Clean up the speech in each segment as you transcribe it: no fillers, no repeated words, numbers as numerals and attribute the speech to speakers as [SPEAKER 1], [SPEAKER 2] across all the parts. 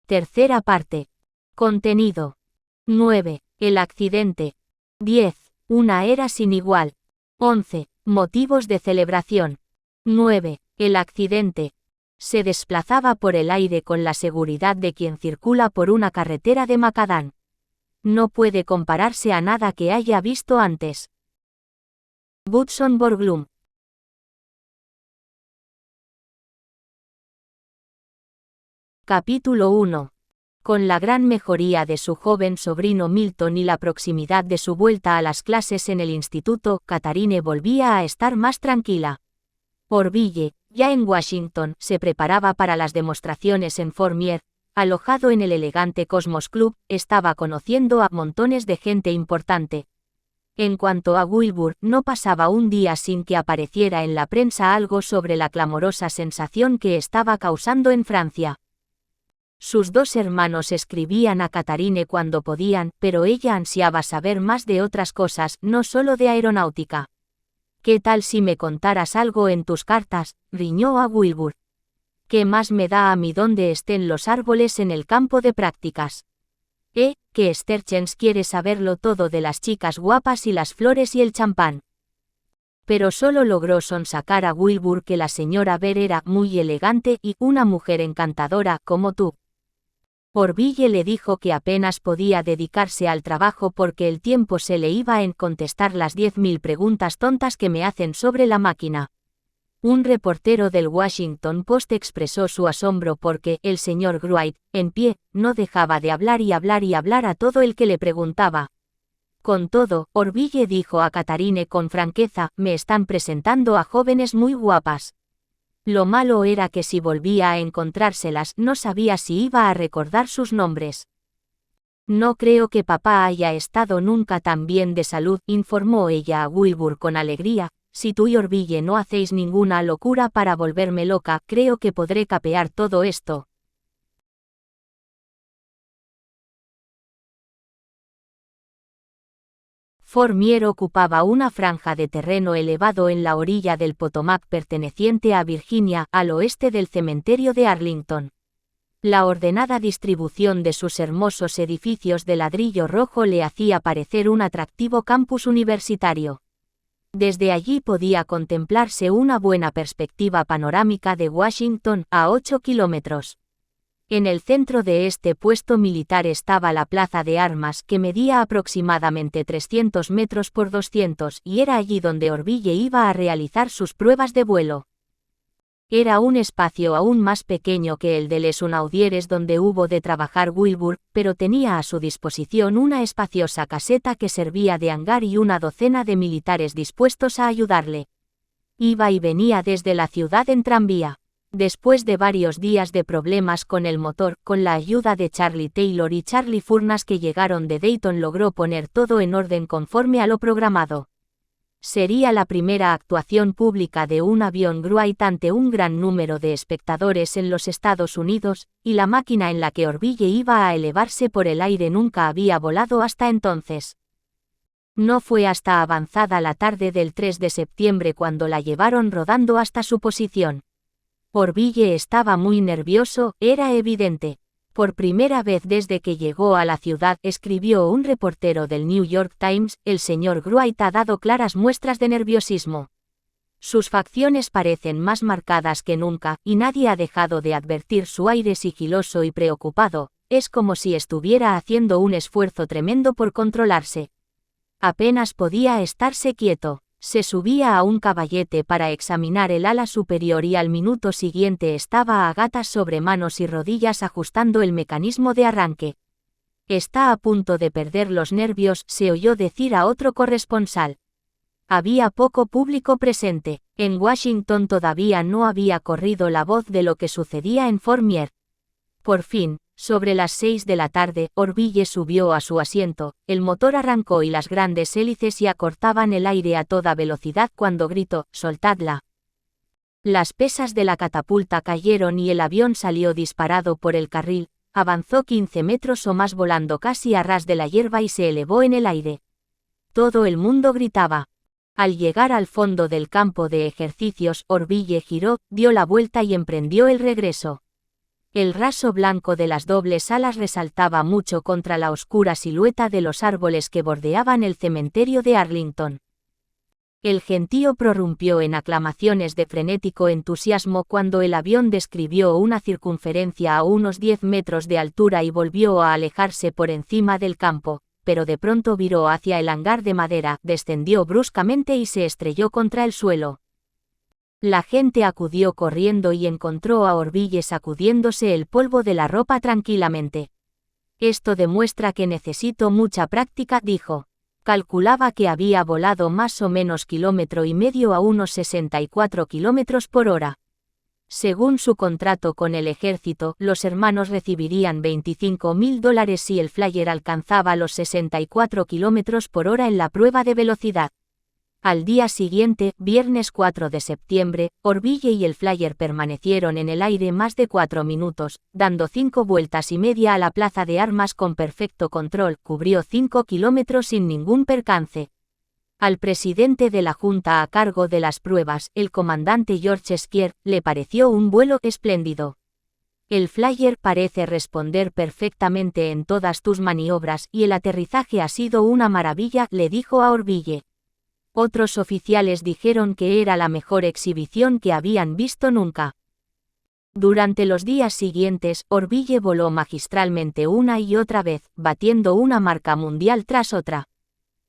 [SPEAKER 1] Tercera parte. Contenido. 9. El accidente. 10. Una era sin igual. 11. Motivos de celebración. 9. El accidente. Se desplazaba por el aire con la seguridad de quien circula por una carretera de macadam. No puede compararse a nada que haya visto antes. Hudson Borglum. Capítulo 1. Con la gran mejoría de su joven sobrino Milton y la proximidad de su vuelta a las clases en el instituto, Catharine volvía a estar más tranquila. Orville, ya en Washington, se preparaba para las demostraciones en Fourmier. Alojado en el elegante Cosmos Club, estaba conociendo a montones de gente importante. En cuanto a Wilbur, no pasaba un día sin que apareciera en la prensa algo sobre la clamorosa sensación que estaba causando en Francia. Sus dos hermanos escribían a Catharine cuando podían, pero ella ansiaba saber más de otras cosas, no solo de aeronáutica. «¿Qué tal si me contaras algo en tus cartas?», riñó a Wilbur. «¿Qué más me da a mí dónde estén los árboles en el campo de prácticas? Que Sterchens quiere saberlo todo de las chicas guapas y las flores y el champán». Pero solo logró sonsacar a Wilbur que la señora Ver era muy elegante y una mujer encantadora como tú. Orville le dijo que apenas podía dedicarse al trabajo porque el tiempo se le iba en contestar las 10.000 preguntas tontas que me hacen sobre la máquina. Un reportero del Washington Post expresó su asombro porque el señor Wright, en pie, no dejaba de hablar y hablar y hablar a todo el que le preguntaba. Con todo, Orville dijo a Catharine con franqueza, me están presentando a jóvenes muy guapas. Lo malo era que si volvía a encontrárselas no sabía si iba a recordar sus nombres. No creo que papá haya estado nunca tan bien de salud, informó ella a Wilbur con alegría. Si tú y Orville no hacéis ninguna locura para volverme loca, creo que podré capear todo esto. Fourmier ocupaba una franja de terreno elevado en la orilla del Potomac perteneciente a Virginia, al oeste del cementerio de Arlington. La ordenada distribución de sus hermosos edificios de ladrillo rojo le hacía parecer un atractivo campus universitario. Desde allí podía contemplarse una buena perspectiva panorámica de Washington, a 8 kilómetros. En el centro de este puesto militar estaba la plaza de armas que medía aproximadamente 300 metros por 200 y era allí donde Orville iba a realizar sus pruebas de vuelo. Era un espacio aún más pequeño que el de Les Unaudieres donde hubo de trabajar Wilbur, pero tenía a su disposición una espaciosa caseta que servía de hangar y una docena de militares dispuestos a ayudarle. Iba y venía desde la ciudad en tranvía. Después de varios días de problemas con el motor, con la ayuda de Charlie Taylor y Charlie Furnas que llegaron de Dayton logró poner todo en orden conforme a lo programado. Sería la primera actuación pública de un avión Wright ante un gran número de espectadores en los Estados Unidos, y la máquina en la que Orville iba a elevarse por el aire nunca había volado hasta entonces. No fue hasta avanzada la tarde del 3 de septiembre cuando la llevaron rodando hasta su posición. Orville estaba muy nervioso, era evidente. Por primera vez desde que llegó a la ciudad, escribió un reportero del New York Times, el señor Wright ha dado claras muestras de nerviosismo. Sus facciones parecen más marcadas que nunca, y nadie ha dejado de advertir su aire sigiloso y preocupado, es como si estuviera haciendo un esfuerzo tremendo por controlarse. Apenas podía estarse quieto. Se subía a un caballete para examinar el ala superior y al minuto siguiente estaba a gatas sobre manos y rodillas ajustando el mecanismo de arranque. Está a punto de perder los nervios, se oyó decir a otro corresponsal. Había poco público presente. En Washington todavía no había corrido la voz de lo que sucedía en Fourmier. Por fin, sobre las 6 de la tarde, Orville subió a su asiento, el motor arrancó y las grandes hélices ya cortaban el aire a toda velocidad cuando gritó, «¡Soltadla!». Las pesas de la catapulta cayeron y el avión salió disparado por el carril, avanzó 15 metros o más volando casi a ras de la hierba y se elevó en el aire. Todo el mundo gritaba. Al llegar al fondo del campo de ejercicios, Orville giró, dio la vuelta y emprendió el regreso. El raso blanco de las dobles alas resaltaba mucho contra la oscura silueta de los árboles que bordeaban el cementerio de Arlington. El gentío prorrumpió en aclamaciones de frenético entusiasmo cuando el avión describió una circunferencia a unos 10 metros de altura y volvió a alejarse por encima del campo, pero de pronto viró hacia el hangar de madera, descendió bruscamente y se estrelló contra el suelo. La gente acudió corriendo y encontró a Orville sacudiéndose el polvo de la ropa tranquilamente. «Esto demuestra que necesito mucha práctica», dijo. Calculaba que había volado más o menos 1,5 kilómetros a unos 64 kilómetros por hora. Según su contrato con el ejército, los hermanos recibirían $25,000 si el Flyer alcanzaba los 64 kilómetros por hora en la prueba de velocidad. Al día siguiente, viernes 4 de septiembre, Orville y el Flyer permanecieron en el aire más de 4 minutos, dando 5 vueltas y media a la plaza de armas con perfecto control, cubrió 5 kilómetros sin ningún percance. Al presidente de la Junta a cargo de las pruebas, el comandante George Skier, le pareció un vuelo espléndido. El Flyer parece responder perfectamente en todas tus maniobras y el aterrizaje ha sido una maravilla, le dijo a Orville. Otros oficiales dijeron que era la mejor exhibición que habían visto nunca. Durante los días siguientes, Orville voló magistralmente una y otra vez, batiendo una marca mundial tras otra.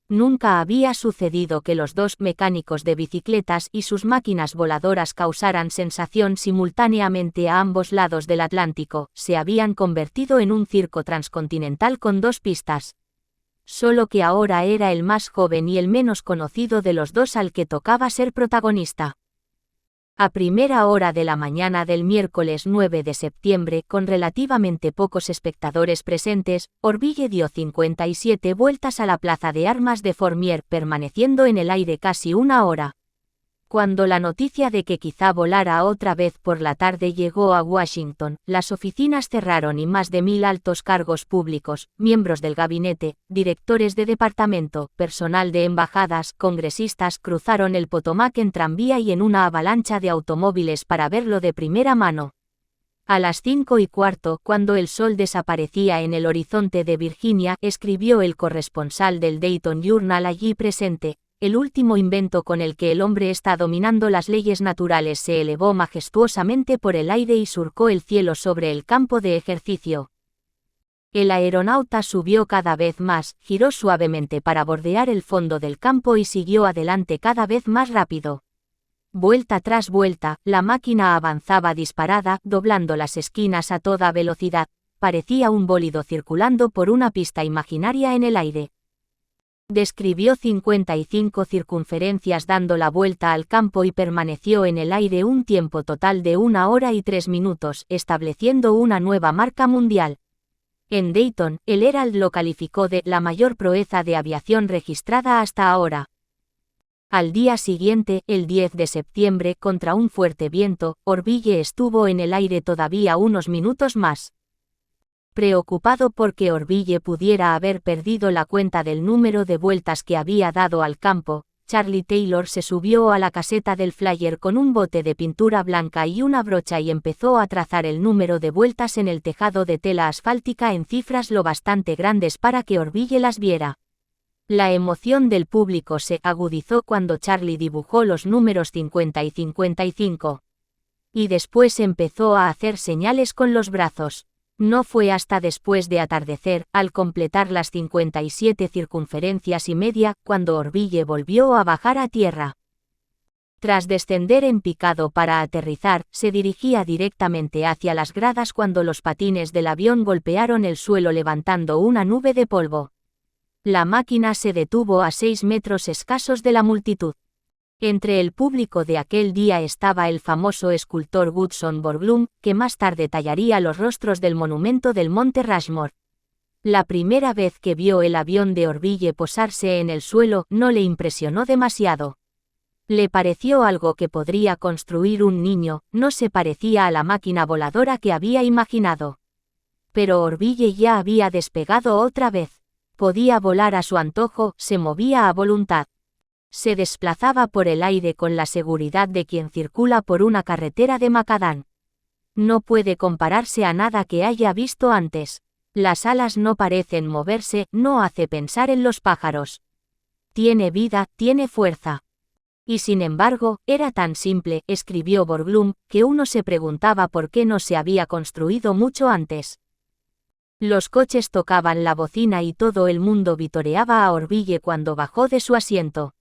[SPEAKER 1] Nunca había sucedido que los dos mecánicos de bicicletas y sus máquinas voladoras causaran sensación simultáneamente a ambos lados del Atlántico, se habían convertido en un circo transcontinental con 2 pistas. Solo que ahora era el más joven y el menos conocido de los dos al que tocaba ser protagonista. A primera hora de la mañana del miércoles 9 de septiembre, con relativamente pocos espectadores presentes, Orville dio 57 vueltas a la plaza de armas de Fourmier, permaneciendo en el aire casi una hora. Cuando la noticia de que quizá volara otra vez por la tarde llegó a Washington, las oficinas cerraron y más de 1.000 altos cargos públicos, miembros del gabinete, directores de departamento, personal de embajadas, congresistas cruzaron el Potomac en tranvía y en una avalancha de automóviles para verlo de primera mano. A las 5:15, cuando el sol desaparecía en el horizonte de Virginia, escribió el corresponsal del Dayton Journal allí presente, el último invento con el que el hombre está dominando las leyes naturales se elevó majestuosamente por el aire y surcó el cielo sobre el campo de ejercicio. El aeronauta subió cada vez más, giró suavemente para bordear el fondo del campo y siguió adelante cada vez más rápido. Vuelta tras vuelta, la máquina avanzaba disparada, doblando las esquinas a toda velocidad, parecía un bólido circulando por una pista imaginaria en el aire. Describió 55 circunferencias dando la vuelta al campo y permaneció en el aire un tiempo total de 1 hora y 3 minutos, estableciendo una nueva marca mundial. En Dayton, el Herald lo calificó de la mayor proeza de aviación registrada hasta ahora. Al día siguiente, el 10 de septiembre, contra un fuerte viento, Orville estuvo en el aire todavía unos minutos más. Preocupado porque Orville pudiera haber perdido la cuenta del número de vueltas que había dado al campo, Charlie Taylor se subió a la caseta del Flyer con un bote de pintura blanca y una brocha y empezó a trazar el número de vueltas en el tejado de tela asfáltica en cifras lo bastante grandes para que Orville las viera. La emoción del público se agudizó cuando Charlie dibujó los números 50 y 55. Y después empezó a hacer señales con los brazos. No fue hasta después de atardecer, al completar las 57 circunferencias y media, cuando Orville volvió a bajar a tierra. Tras descender en picado para aterrizar, se dirigía directamente hacia las gradas cuando los patines del avión golpearon el suelo levantando una nube de polvo. La máquina se detuvo a 6 metros escasos de la multitud. Entre el público de aquel día estaba el famoso escultor Woodson Borglum, que más tarde tallaría los rostros del monumento del Monte Rushmore. La primera vez que vio el avión de Orville posarse en el suelo, no le impresionó demasiado. Le pareció algo que podría construir un niño, no se parecía a la máquina voladora que había imaginado. Pero Orville ya había despegado otra vez. Podía volar a su antojo, se movía a voluntad. Se desplazaba por el aire con la seguridad de quien circula por una carretera de macadam. No puede compararse a nada que haya visto antes. Las alas no parecen moverse, no hace pensar en los pájaros. Tiene vida, tiene fuerza. Y sin embargo, era tan simple, escribió Borglum, que uno se preguntaba por qué no se había construido mucho antes. Los coches tocaban la bocina y todo el mundo vitoreaba a Orville cuando bajó de su asiento.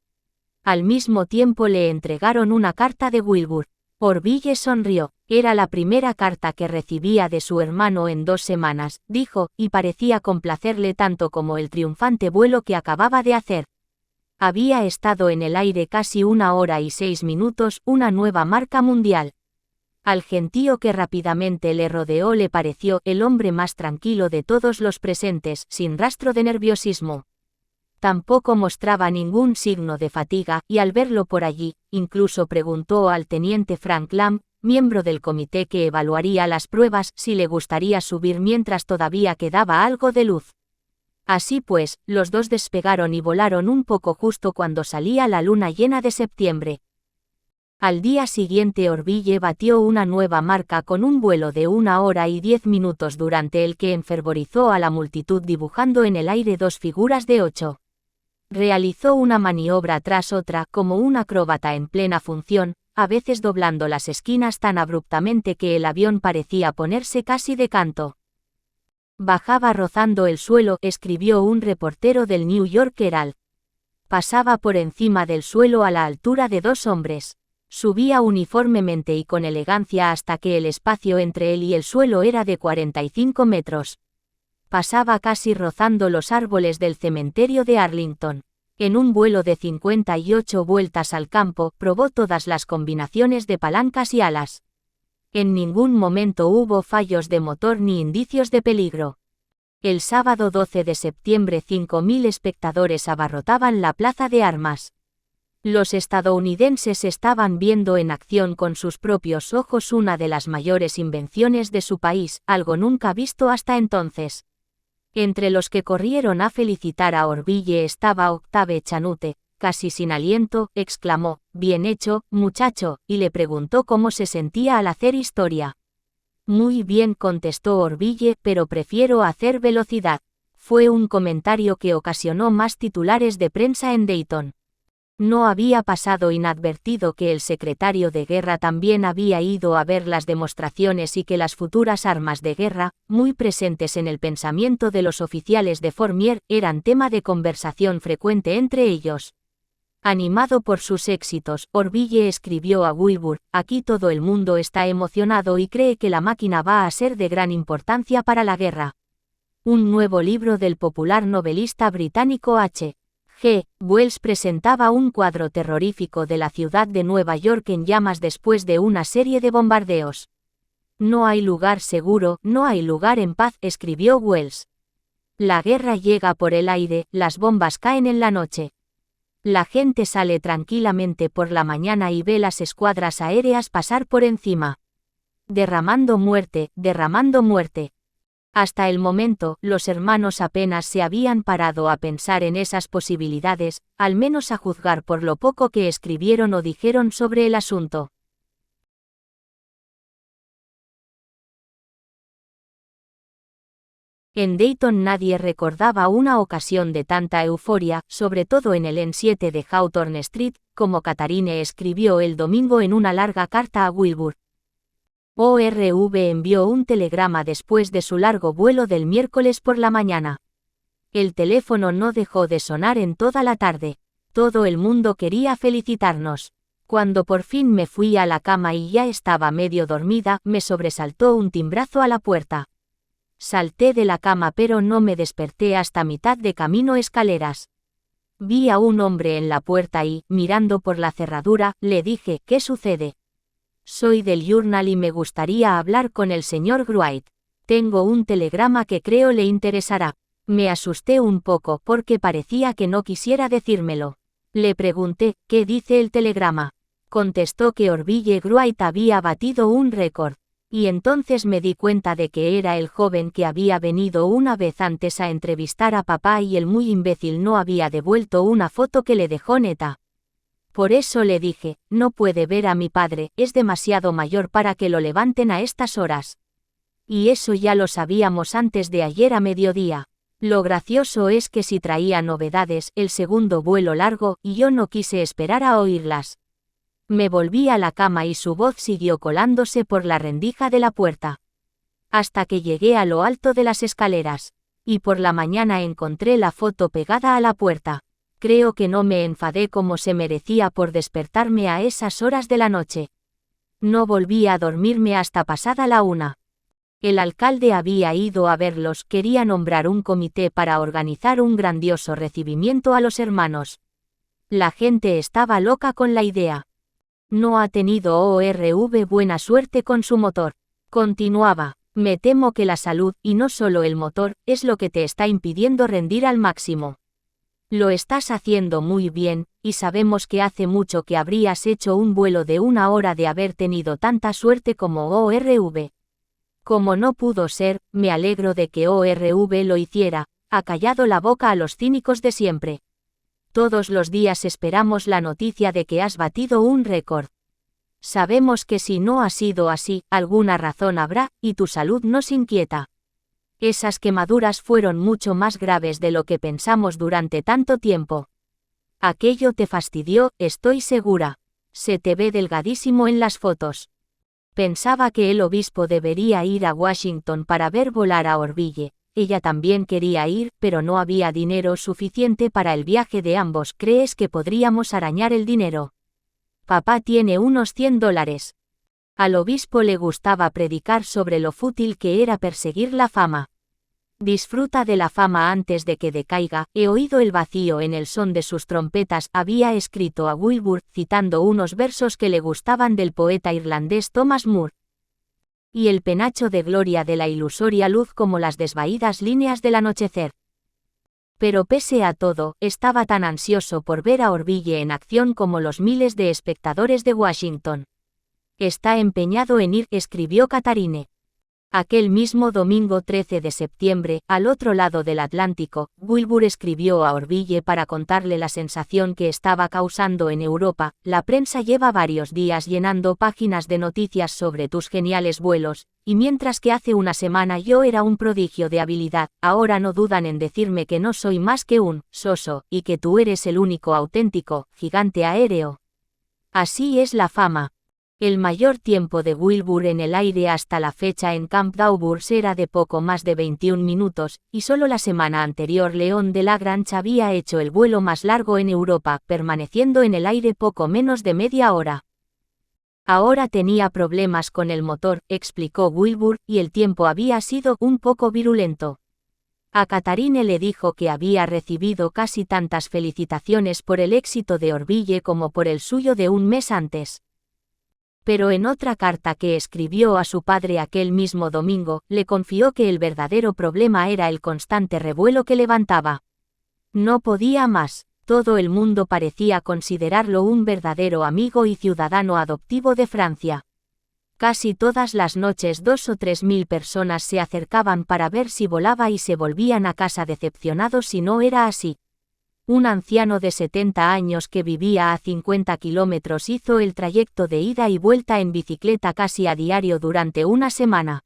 [SPEAKER 1] Al mismo tiempo le entregaron una carta de Wilbur. Orville sonrió. Era la primera carta que recibía de su hermano en 2 semanas, dijo, y parecía complacerle tanto como el triunfante vuelo que acababa de hacer. Había estado en el aire casi 1 hora y 6 minutos, una nueva marca mundial. Al gentío que rápidamente le rodeó le pareció el hombre más tranquilo de todos los presentes, sin rastro de nerviosismo. Tampoco mostraba ningún signo de fatiga, y al verlo por allí, incluso preguntó al teniente Frank Lamb, miembro del comité que evaluaría las pruebas, si le gustaría subir mientras todavía quedaba algo de luz. Así pues, los dos despegaron y volaron un poco justo cuando salía la luna llena de septiembre. Al día siguiente Orville batió una nueva marca con un vuelo de 1 hora y 10 minutos durante el que enfervorizó a la multitud dibujando en el aire 2 figuras de 8. Realizó una maniobra tras otra como un acróbata en plena función, a veces doblando las esquinas tan abruptamente que el avión parecía ponerse casi de canto. Bajaba rozando el suelo, escribió un reportero del New York Herald. Pasaba por encima del suelo a la altura de 2 hombres. Subía uniformemente y con elegancia hasta que el espacio entre él y el suelo era de 45 metros. Pasaba casi rozando los árboles del cementerio de Arlington. En un vuelo de 58 vueltas al campo, probó todas las combinaciones de palancas y alas. En ningún momento hubo fallos de motor ni indicios de peligro. El sábado 12 de septiembre 5.000 espectadores abarrotaban la plaza de armas. Los estadounidenses estaban viendo en acción con sus propios ojos una de las mayores invenciones de su país, algo nunca visto hasta entonces. Entre los que corrieron a felicitar a Orville estaba Octave Chanute. Casi sin aliento, exclamó, «Bien hecho, muchacho», y le preguntó cómo se sentía al hacer historia. «Muy bien», contestó Orville, «pero prefiero hacer velocidad». Fue un comentario que ocasionó más titulares de prensa en Dayton. No había pasado inadvertido que el secretario de guerra también había ido a ver las demostraciones y que las futuras armas de guerra, muy presentes en el pensamiento de los oficiales de Fournier, eran tema de conversación frecuente entre ellos. Animado por sus éxitos, Orville escribió a Wilbur, «Aquí todo el mundo está emocionado y cree que la máquina va a ser de gran importancia para la guerra». Un nuevo libro del popular novelista británico H. G. Wells presentaba un cuadro terrorífico de la ciudad de Nueva York en llamas después de una serie de bombardeos. «No hay lugar seguro, no hay lugar en paz», escribió Wells. «La guerra llega por el aire, las bombas caen en la noche. La gente sale tranquilamente por la mañana y ve las escuadras aéreas pasar por encima. Derramando muerte, derramando muerte». Hasta el momento, los hermanos apenas se habían parado a pensar en esas posibilidades, al menos a juzgar por lo poco que escribieron o dijeron sobre el asunto. En Dayton nadie recordaba una ocasión de tanta euforia, sobre todo en el N7 de Hawthorne Street, como Catharine escribió el domingo en una larga carta a Wilbur. ORV envió un telegrama después de su largo vuelo del miércoles por la mañana. El teléfono no dejó de sonar en toda la tarde. Todo el mundo quería felicitarnos. Cuando por fin me fui a la cama y ya estaba medio dormida, me sobresaltó un timbrazo a la puerta. Salté de la cama pero no me desperté hasta mitad de camino escaleras. Vi a un hombre en la puerta y, mirando por la cerradura, le dije, «¿Qué sucede?» «Soy del Journal y me gustaría hablar con el señor Wright. Tengo un telegrama que creo le interesará». Me asusté un poco porque parecía que no quisiera decírmelo. Le pregunté, «¿Qué dice el telegrama?» Contestó que Orville Wright había batido un récord. Y entonces me di cuenta de que era el joven que había venido una vez antes a entrevistar a papá y el muy imbécil no había devuelto una foto que le dejó neta. Por eso le dije, no puede ver a mi padre, es demasiado mayor para que lo levanten a estas horas. Y eso ya lo sabíamos antes de ayer a mediodía. Lo gracioso es que si traía novedades, el segundo vuelo largo, y yo no quise esperar a oírlas. Me volví a la cama y su voz siguió colándose por la rendija de la puerta. Hasta que llegué a lo alto de las escaleras. Y por la mañana encontré la foto pegada a la puerta. Creo que no me enfadé como se merecía por despertarme a esas horas de la noche. No volví a dormirme hasta pasada la 1. El alcalde había ido a verlos, quería nombrar un comité para organizar un grandioso recibimiento a los hermanos. La gente estaba loca con la idea. No ha tenido ORV buena suerte con su motor. Continuaba, me temo que la salud, y no solo el motor, es lo que te está impidiendo rendir al máximo. Lo estás haciendo muy bien, y sabemos que hace mucho que habrías hecho un vuelo de 1 hora de haber tenido tanta suerte como ORV. Como no pudo ser, me alegro de que ORV lo hiciera, ha callado la boca a los cínicos de siempre. Todos los días esperamos la noticia de que has batido un récord. Sabemos que si no ha sido así, alguna razón habrá, y tu salud nos inquieta. Esas quemaduras fueron mucho más graves de lo que pensamos durante tanto tiempo. Aquello te fastidió, estoy segura. Se te ve delgadísimo en las fotos. Pensaba que el obispo debería ir a Washington para ver volar a Orville. Ella también quería ir, pero no había dinero suficiente para el viaje de ambos. ¿Crees que podríamos arañar el dinero? Papá tiene unos $100. Al obispo le gustaba predicar sobre lo fútil que era perseguir la fama. Disfruta de la fama antes de que decaiga, he oído el vacío en el son de sus trompetas, había escrito a Wilbur, citando unos versos que le gustaban del poeta irlandés Thomas Moore. Y el penacho de gloria de la ilusoria luz como las desvaídas líneas del anochecer. Pero pese a todo, estaba tan ansioso por ver a Orville en acción como los miles de espectadores de Washington. Está empeñado en ir, escribió Catharine. Aquel mismo domingo 13 de septiembre, al otro lado del Atlántico, Wilbur escribió a Orville para contarle la sensación que estaba causando en Europa. La prensa lleva varios días llenando páginas de noticias sobre tus geniales vuelos, y mientras que hace una semana yo era un prodigio de habilidad, ahora no dudan en decirme que no soy más que un soso, y que tú eres el único auténtico gigante aéreo. Así es la fama. El mayor tiempo de Wilbur en el aire hasta la fecha en Camp Dawburs era de poco más de 21 minutos, y solo la semana anterior León de Lagrange había hecho el vuelo más largo en Europa, permaneciendo en el aire poco menos de media hora. Ahora tenía problemas con el motor, explicó Wilbur, y el tiempo había sido un poco virulento. A Catharine le dijo que había recibido casi tantas felicitaciones por el éxito de Orville como por el suyo de un mes antes. Pero en otra carta que escribió a su padre aquel mismo domingo, le confió que el verdadero problema era el constante revuelo que levantaba. No podía más, todo el mundo parecía considerarlo un verdadero amigo y ciudadano adoptivo de Francia. Casi todas las noches 2 o 3 mil personas se acercaban para ver si volaba y se volvían a casa decepcionados si no era así. Un anciano de 70 años que vivía a 50 kilómetros hizo el trayecto de ida y vuelta en bicicleta casi a diario durante una semana.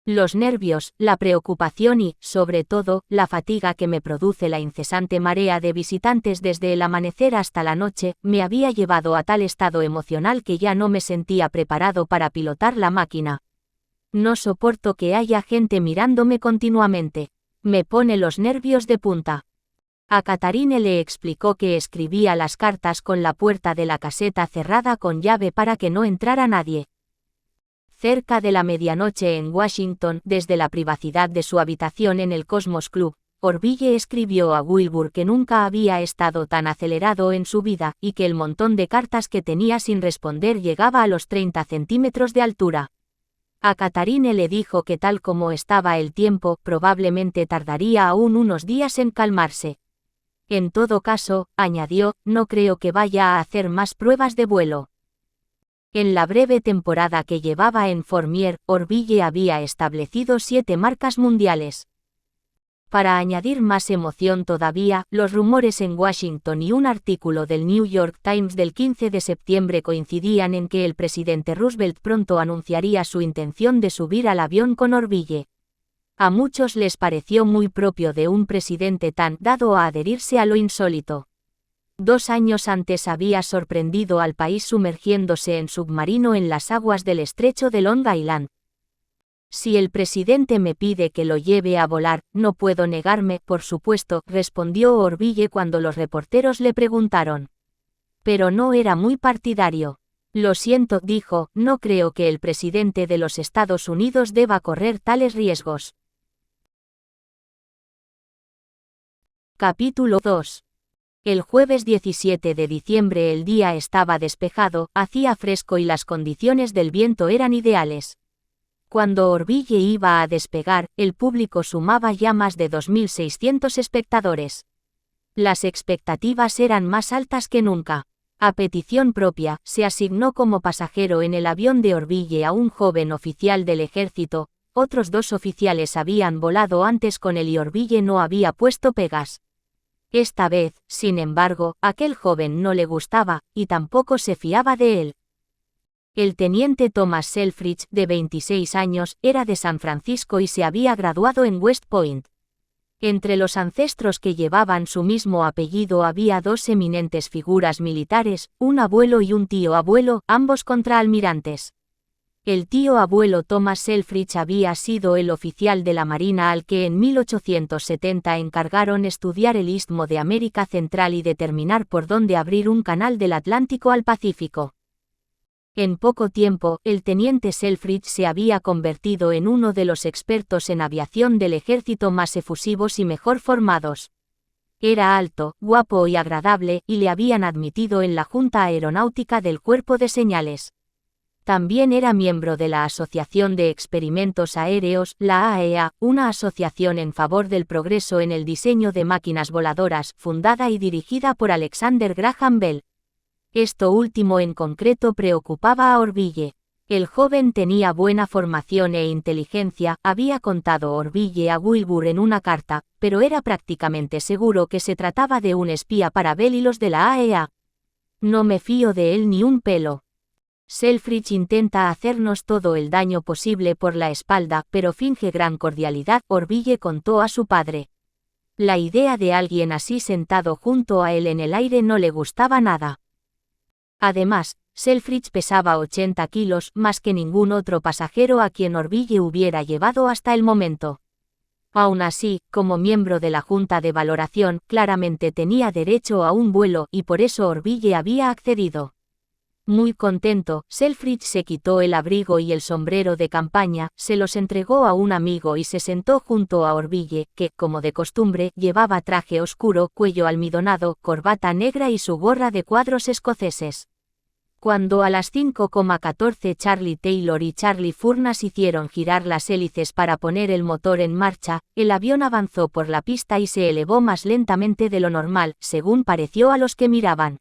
[SPEAKER 1] Los nervios, la preocupación y, sobre todo, la fatiga que me produce la incesante marea de visitantes desde el amanecer hasta la noche, me había llevado a tal estado emocional que ya no me sentía preparado para pilotar la máquina. No soporto que haya gente mirándome continuamente. Me pone los nervios de punta. A Catharine le explicó que escribía las cartas con la puerta de la caseta cerrada con llave para que no entrara nadie. Cerca de la medianoche en Washington, desde la privacidad de su habitación en el Cosmos Club, Orville escribió a Wilbur que nunca había estado tan acelerado en su vida, y que el montón de cartas que tenía sin responder llegaba a los 30 centímetros de altura. A Catharine le dijo que tal como estaba el tiempo, probablemente tardaría aún unos días en calmarse. En todo caso, añadió, no creo que vaya a hacer más pruebas de vuelo. En la breve temporada que llevaba en Fourmier, Orville había establecido 7 marcas mundiales. Para añadir más emoción todavía, los rumores en Washington y un artículo del New York Times del 15 de septiembre coincidían en que el presidente Roosevelt pronto anunciaría su intención de subir al avión con Orville. A muchos les pareció muy propio de un presidente tan dado a adherirse a lo insólito. 2 años antes había sorprendido al país sumergiéndose en submarino en las aguas del estrecho de Long Island. Si el presidente me pide que lo lleve a volar, no puedo negarme, por supuesto, respondió Orville cuando los reporteros le preguntaron. Pero no era muy partidario. Lo siento, dijo, no creo que el presidente de los Estados Unidos deba correr tales riesgos. Capítulo 2. El jueves 17 de diciembre el día estaba despejado, hacía fresco y las condiciones del viento eran ideales. Cuando Orville iba a despegar, el público sumaba ya más de 2.600 espectadores. Las expectativas eran más altas que nunca. A petición propia, se asignó como pasajero en el avión de Orville a un joven oficial del ejército, otros 2 oficiales habían volado antes con él y Orville no había puesto pegas. Esta vez, sin embargo, aquel joven no le gustaba, y tampoco se fiaba de él. El teniente Thomas Selfridge, de 26 años, era de San Francisco y se había graduado en West Point. Entre los ancestros que llevaban su mismo apellido había 2 eminentes figuras militares, un abuelo y un tío abuelo, ambos contraalmirantes. El tío abuelo Thomas Selfridge había sido el oficial de la Marina al que en 1870 encargaron estudiar el Istmo de América Central y determinar por dónde abrir un canal del Atlántico al Pacífico. En poco tiempo, el teniente Selfridge se había convertido en uno de los expertos en aviación del ejército más efusivos y mejor formados. Era alto, guapo y agradable, y le habían admitido en la Junta Aeronáutica del Cuerpo de Señales. También era miembro de la Asociación de Experimentos Aéreos, la AEA, una asociación en favor del progreso en el diseño de máquinas voladoras, fundada y dirigida por Alexander Graham Bell. Esto último en concreto preocupaba a Orville. El joven tenía buena formación e inteligencia, había contado Orville a Wilbur en una carta, pero era prácticamente seguro que se trataba de un espía para Bell y los de la AEA. No me fío de él ni un pelo. Selfridge intenta hacernos todo el daño posible por la espalda, pero finge gran cordialidad, Orville contó a su padre. La idea de alguien así sentado junto a él en el aire no le gustaba nada. Además, Selfridge pesaba 80 kilos, más que ningún otro pasajero a quien Orville hubiera llevado hasta el momento. Aún así, como miembro de la Junta de Valoración, claramente tenía derecho a un vuelo, y por eso Orville había accedido. Muy contento, Selfridge se quitó el abrigo y el sombrero de campaña, se los entregó a un amigo y se sentó junto a Orville, que, como de costumbre, llevaba traje oscuro, cuello almidonado, corbata negra y su gorra de cuadros escoceses. Cuando a las 5:14 Charlie Taylor y Charlie Furnas hicieron girar las hélices para poner el motor en marcha, el avión avanzó por la pista y se elevó más lentamente de lo normal, según pareció a los que miraban.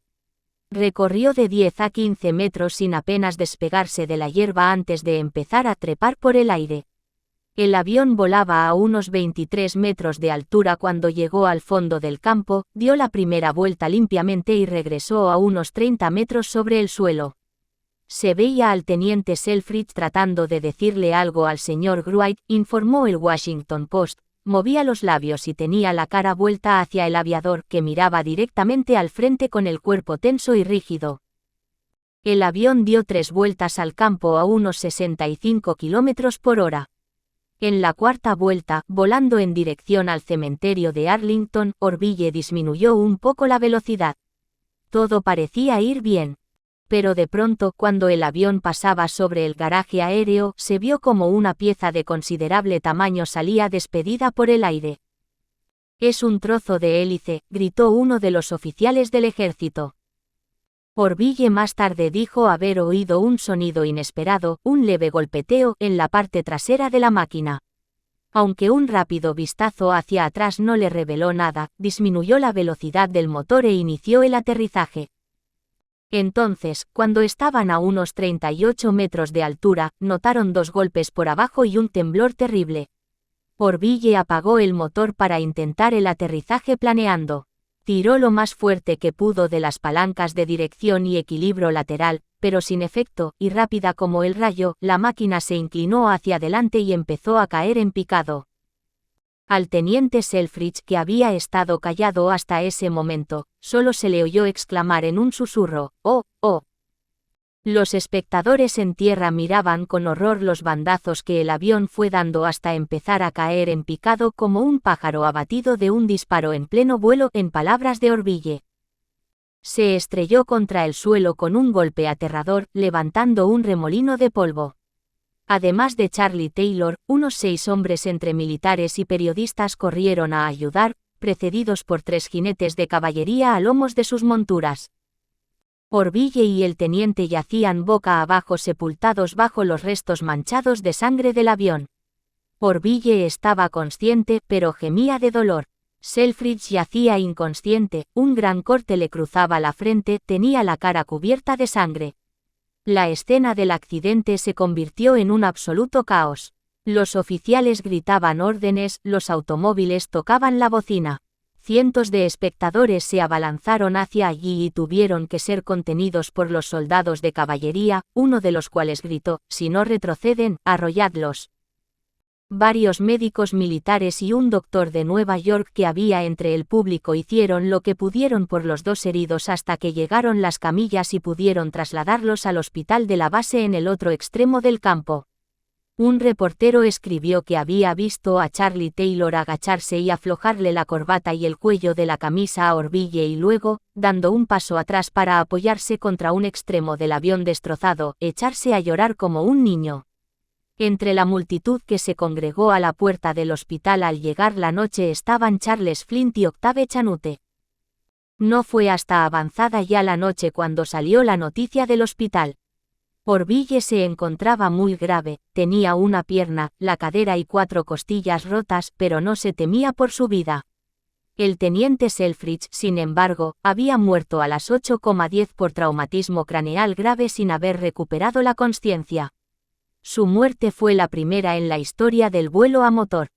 [SPEAKER 1] Recorrió de 10 a 15 metros sin apenas despegarse de la hierba antes de empezar a trepar por el aire. El avión volaba a unos 23 metros de altura cuando llegó al fondo del campo, dio la primera vuelta limpiamente y regresó a unos 30 metros sobre el suelo. Se veía al teniente Selfridge tratando de decirle algo al señor Wright, informó el Washington Post. Movía los labios y tenía la cara vuelta hacia el aviador, que miraba directamente al frente con el cuerpo tenso y rígido. El avión dio 3 vueltas al campo a unos 65 kilómetros por hora. En la 4ª vuelta, volando en dirección al cementerio de Arlington, Orville disminuyó un poco la velocidad. Todo parecía ir bien. Pero de pronto, cuando el avión pasaba sobre el garaje aéreo, se vio como una pieza de considerable tamaño salía despedida por el aire. «Es un trozo de hélice», gritó uno de los oficiales del ejército. Orville más tarde dijo haber oído un sonido inesperado, un leve golpeteo, en la parte trasera de la máquina. Aunque un rápido vistazo hacia atrás no le reveló nada, disminuyó la velocidad del motor e inició el aterrizaje. Entonces, cuando estaban a unos 38 metros de altura, notaron 2 golpes por abajo y un temblor terrible. Orville apagó el motor para intentar el aterrizaje planeando. Tiró lo más fuerte que pudo de las palancas de dirección y equilibrio lateral, pero sin efecto, y rápida como el rayo, la máquina se inclinó hacia adelante y empezó a caer en picado. Al teniente Selfridge, que había estado callado hasta ese momento, solo se le oyó exclamar en un susurro: «¡Oh, oh!». Los espectadores en tierra miraban con horror los bandazos que el avión fue dando hasta empezar a caer en picado como un pájaro abatido de un disparo en pleno vuelo, en palabras de Orville. Se estrelló contra el suelo con un golpe aterrador, levantando un remolino de polvo. Además de Charlie Taylor, unos 6 hombres entre militares y periodistas corrieron a ayudar, precedidos por 3 jinetes de caballería a lomos de sus monturas. Orville y el teniente yacían boca abajo sepultados bajo los restos manchados de sangre del avión. Orville estaba consciente, pero gemía de dolor. Selfridge yacía inconsciente, un gran corte le cruzaba la frente, tenía la cara cubierta de sangre. La escena del accidente se convirtió en un absoluto caos. Los oficiales gritaban órdenes, los automóviles tocaban la bocina. Cientos de espectadores se abalanzaron hacia allí y tuvieron que ser contenidos por los soldados de caballería, uno de los cuales gritó: «Si no retroceden, arrolladlos». Varios médicos militares y un doctor de Nueva York que había entre el público hicieron lo que pudieron por los 2 heridos hasta que llegaron las camillas y pudieron trasladarlos al hospital de la base en el otro extremo del campo. Un reportero escribió que había visto a Charlie Taylor agacharse y aflojarle la corbata y el cuello de la camisa a Orville y luego, dando un paso atrás para apoyarse contra un extremo del avión destrozado, echarse a llorar como un niño. Entre la multitud que se congregó a la puerta del hospital al llegar la noche estaban Charles Flint y Octave Chanute. No fue hasta avanzada ya la noche cuando salió la noticia del hospital. Orville se encontraba muy grave, tenía una pierna, la cadera y 4 costillas rotas, pero no se temía por su vida. El teniente Selfridge, sin embargo, había muerto a las 8:10 por traumatismo craneal grave sin haber recuperado la consciencia. Su muerte fue la primera en la historia del vuelo a motor.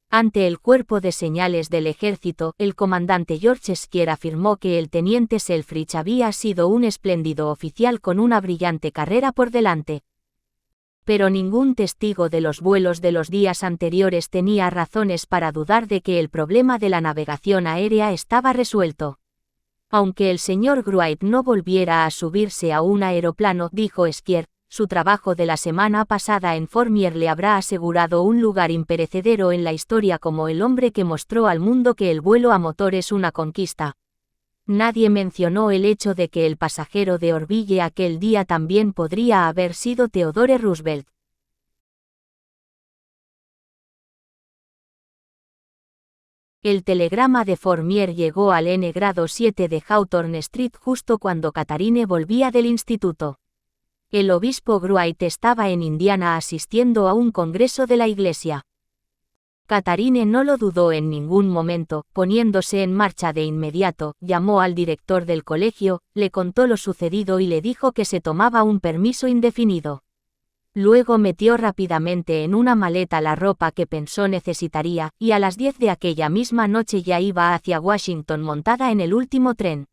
[SPEAKER 1] Ante el cuerpo de señales del ejército, el comandante George Skier afirmó que el teniente Selfridge había sido un espléndido oficial con una brillante carrera por delante. Pero ningún testigo de los vuelos de los días anteriores tenía razones para dudar de que el problema de la navegación aérea estaba resuelto. Aunque el señor Wright no volviera a subirse a un aeroplano, dijo Skier, su trabajo de la semana pasada en Fourmier le habrá asegurado un lugar imperecedero en la historia como el hombre que mostró al mundo que el vuelo a motor es una conquista. Nadie mencionó el hecho de que el pasajero de Orville aquel día también podría haber sido Theodore Roosevelt. El telegrama de Fourmier llegó al N-7 de Hawthorne Street justo cuando Catharine volvía del instituto. El obispo Wright estaba en Indiana asistiendo a un congreso de la iglesia. Catharine no lo dudó en ningún momento, poniéndose en marcha de inmediato, llamó al director del colegio, le contó lo sucedido y le dijo que se tomaba un permiso indefinido. Luego metió rápidamente en una maleta la ropa que pensó necesitaría, y a las 10 de aquella misma noche ya iba hacia Washington montada en el último tren.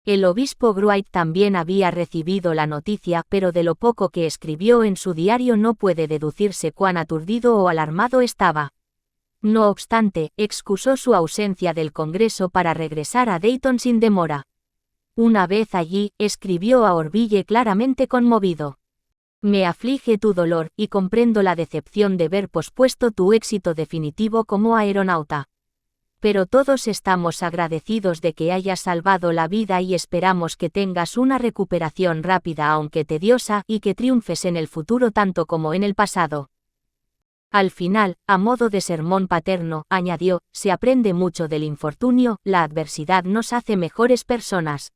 [SPEAKER 1] El obispo Wright también había recibido la noticia, pero de lo poco que escribió en su diario no puede deducirse cuán aturdido o alarmado estaba. No obstante, excusó su ausencia del Congreso para regresar a Dayton sin demora. Una vez allí, escribió a Orville claramente conmovido: «Me aflige tu dolor, y comprendo la decepción de ver pospuesto tu éxito definitivo como aeronauta. Pero todos estamos agradecidos de que hayas salvado la vida y esperamos que tengas una recuperación rápida aunque tediosa, y que triunfes en el futuro tanto como en el pasado». Al final, a modo de sermón paterno, añadió: «Se aprende mucho del infortunio, la adversidad nos hace mejores personas».